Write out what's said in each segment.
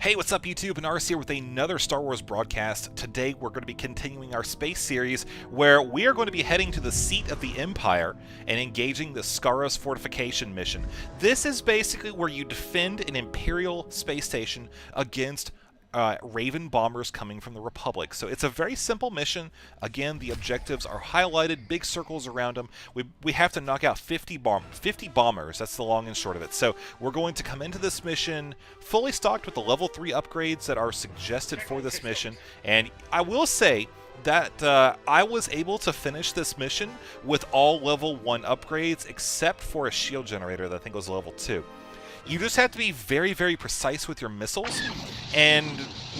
Hey, what's up YouTube? Anaris here with another Star Wars broadcast. Today we're going to be continuing our space series where we are going to be heading to the seat of the Empire and engaging the Skaross Fortification mission. This is basically where you defend an Imperial space station against Raven bombers coming from the Republic. So it's a very simple mission. Again, the objectives are highlighted, big circles around them. We have to knock out 50 bombers. That's the long and short of it. So we're going to come into this mission fully stocked with the level 3 upgrades that are suggested for this mission. And I will say that I was able to finish this mission with all level 1 upgrades except for a shield generator that I think was level 2. You just have to be very, very precise with your missiles and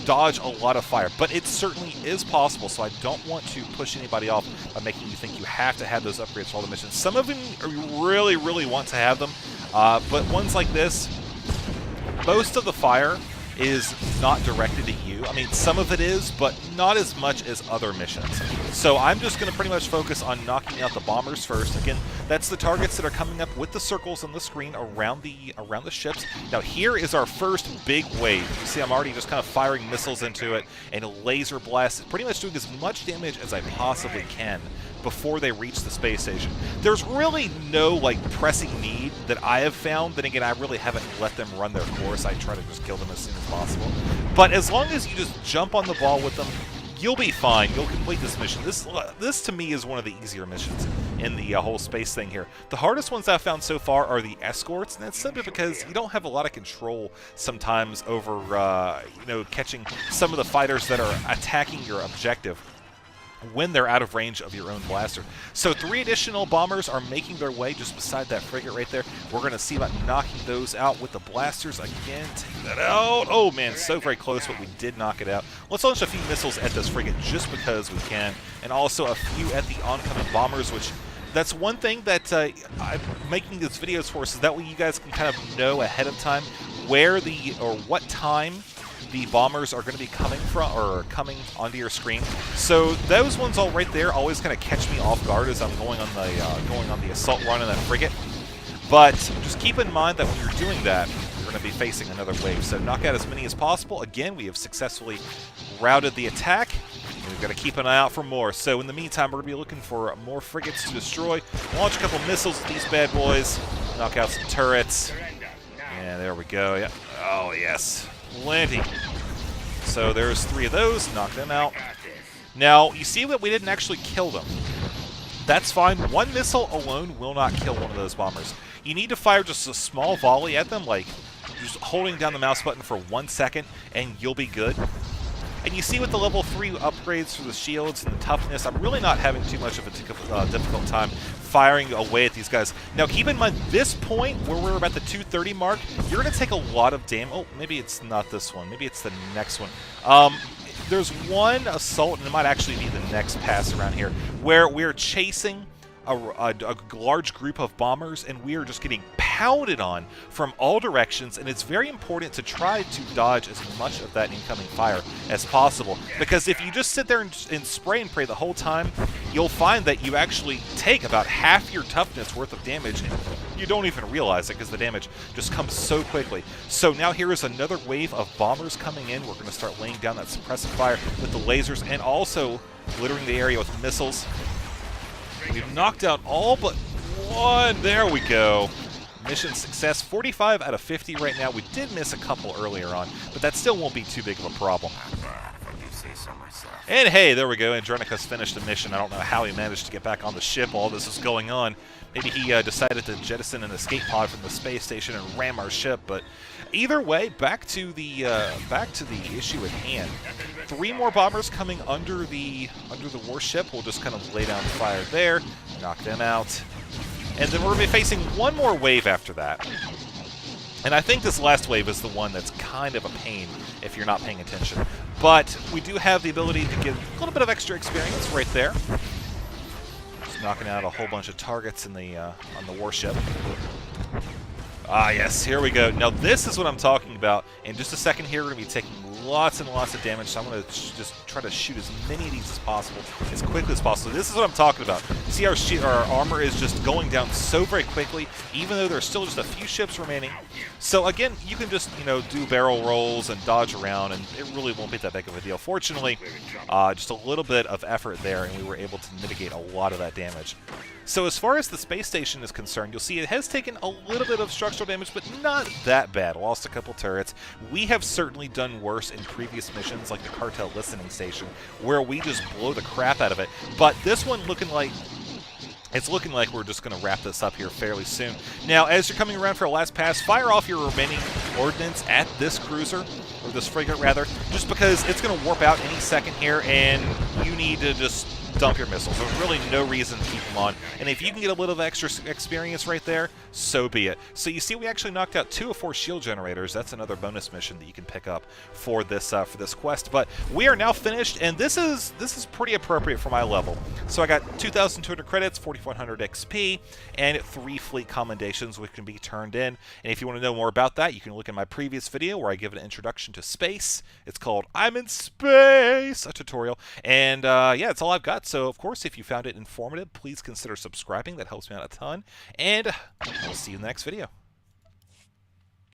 dodge a lot of fire. But it certainly is possible, so I don't want to push anybody off by making you think you have to have those upgrades for all the missions. Some of them you really, really want to have them, but ones like this, most of the fire is not directed at you. I mean, some of it is, but not as much as other missions. So I'm just going to pretty much focus on knocking out the bombers first. Again, that's the targets that are coming up with the circles on the screen around the ships. Now here is our first big wave. You see I'm already just kind of firing missiles into it and laser blasts, pretty much doing as much damage as I possibly can before they reach the space station. There's really no pressing need that I have found. Then again, I really haven't let them run their course. I try to just kill them as soon as possible. But as long as you just jump on the ball with them, you'll be fine. You'll complete this mission. This to me is one of the easier missions in the whole space thing here. The hardest ones I've found so far are the escorts, and that's simply because you don't have a lot of control sometimes over catching some of the fighters that are attacking your objective when they're out of range of your own blaster. So 3 additional bombers are making their way just beside that frigate right there. We're going to see about knocking those out with the blasters again. Take that out. Oh man, so very close, but we did knock it out. Let's launch a few missiles at this frigate just because we can, and also a few at the oncoming bombers, which that's one thing that I'm making these videos for, so that way you guys can kind of know ahead of time where what time the bombers are going to be coming from, or coming onto your screen. So those ones all right there always kind of catch me off guard as I'm going on the assault run in that frigate. But just keep in mind that when you're doing that, you're going to be facing another wave. So knock out as many as possible. Again, we have successfully routed the attack. We've got to keep an eye out for more. So in the meantime, we're going to be looking for more frigates to destroy. Launch a couple missiles at these bad boys. Knock out some turrets. Yeah, there we go. Yeah. Oh yes. Plenty. So there's 3 of those. Knock them out. Now, you see that we didn't actually kill them. That's fine. 1 missile alone will not kill one of those bombers. You need to fire just a small volley at them, like just holding down the mouse button for 1 second, and you'll be good. And you see with the level 3 upgrades for the shields and the toughness, I'm really not having too much of a difficult time firing away at these guys. Now keep in mind, this point where we're about the 230 mark, you're going to take a lot of damage. Oh, maybe it's not this one. Maybe it's the next one. There's one assault, and it might actually be the next pass around here, where we're chasing a large group of bombers, and we are just getting pounded on from all directions, and it's very important to try to dodge as much of that incoming fire as possible, because if you just sit there and spray and pray the whole time, you'll find that you actually take about half your toughness worth of damage, and you don't even realize it because the damage just comes so quickly. So now here is another wave of bombers coming in. We're going to start laying down that suppressive fire with the lasers and also littering the area with missiles. We've knocked out all but 1. There we go. Mission success. 45 out of 50 right now. We did miss a couple earlier on, but that still won't be too big of a problem. And hey, there we go. Andronicus finished the mission. I don't know how he managed to get back on the ship while this is going on. Maybe he decided to jettison an escape pod from the space station and ram our ship. But either way, back to the issue at hand. 3 more bombers coming under the warship. We'll just kind of lay down fire there, knock them out, and then we're going to be facing 1 more wave after that. And I think this last wave is the one that's kind of a pain if you're not paying attention. But we do have the ability to get a little bit of extra experience right there. Just knocking out a whole bunch of targets in on the warship. Ah, yes, here we go. Now this is what I'm talking about. In just a second here, we're going to be taking lots and lots of damage, so I'm going to just try to shoot as many of these as possible, as quickly as possible. This is what I'm talking about. See, our armor is just going down so very quickly, even though there's still just a few ships remaining. So again, you can just, you know, do barrel rolls and dodge around, and it really won't be that big of a deal. Fortunately, just a little bit of effort there, and we were able to mitigate a lot of that damage. So as far as the space station is concerned, you'll see it has taken a little bit of structural damage, but not that bad. Lost a couple turrets. We have certainly done worse in previous missions, like the cartel listening station, where we just blow the crap out of it. But this one it's looking like we're just going to wrap this up here fairly soon. Now, as you're coming around for a last pass, fire off your remaining ordnance at this cruiser, or this frigate rather, just because it's going to warp out any second here, and you need to just dump your missiles. There's really no reason to keep them on. And if you can get a little extra experience right there, so be it. So you see we actually knocked out 2 of 4 shield generators. That's another bonus mission that you can pick up for this quest. But we are now finished, and this is pretty appropriate for my level. So I got 2,200 credits, 4,100 XP, and 3 fleet commendations which can be turned in. And if you want to know more about that, you can look at my previous video where I give an introduction to space. It's called I'm in Space, a tutorial. And yeah, that's all I've got. So, of course, if you found it informative, please consider subscribing. That helps me out a ton. And I'll see you in the next video.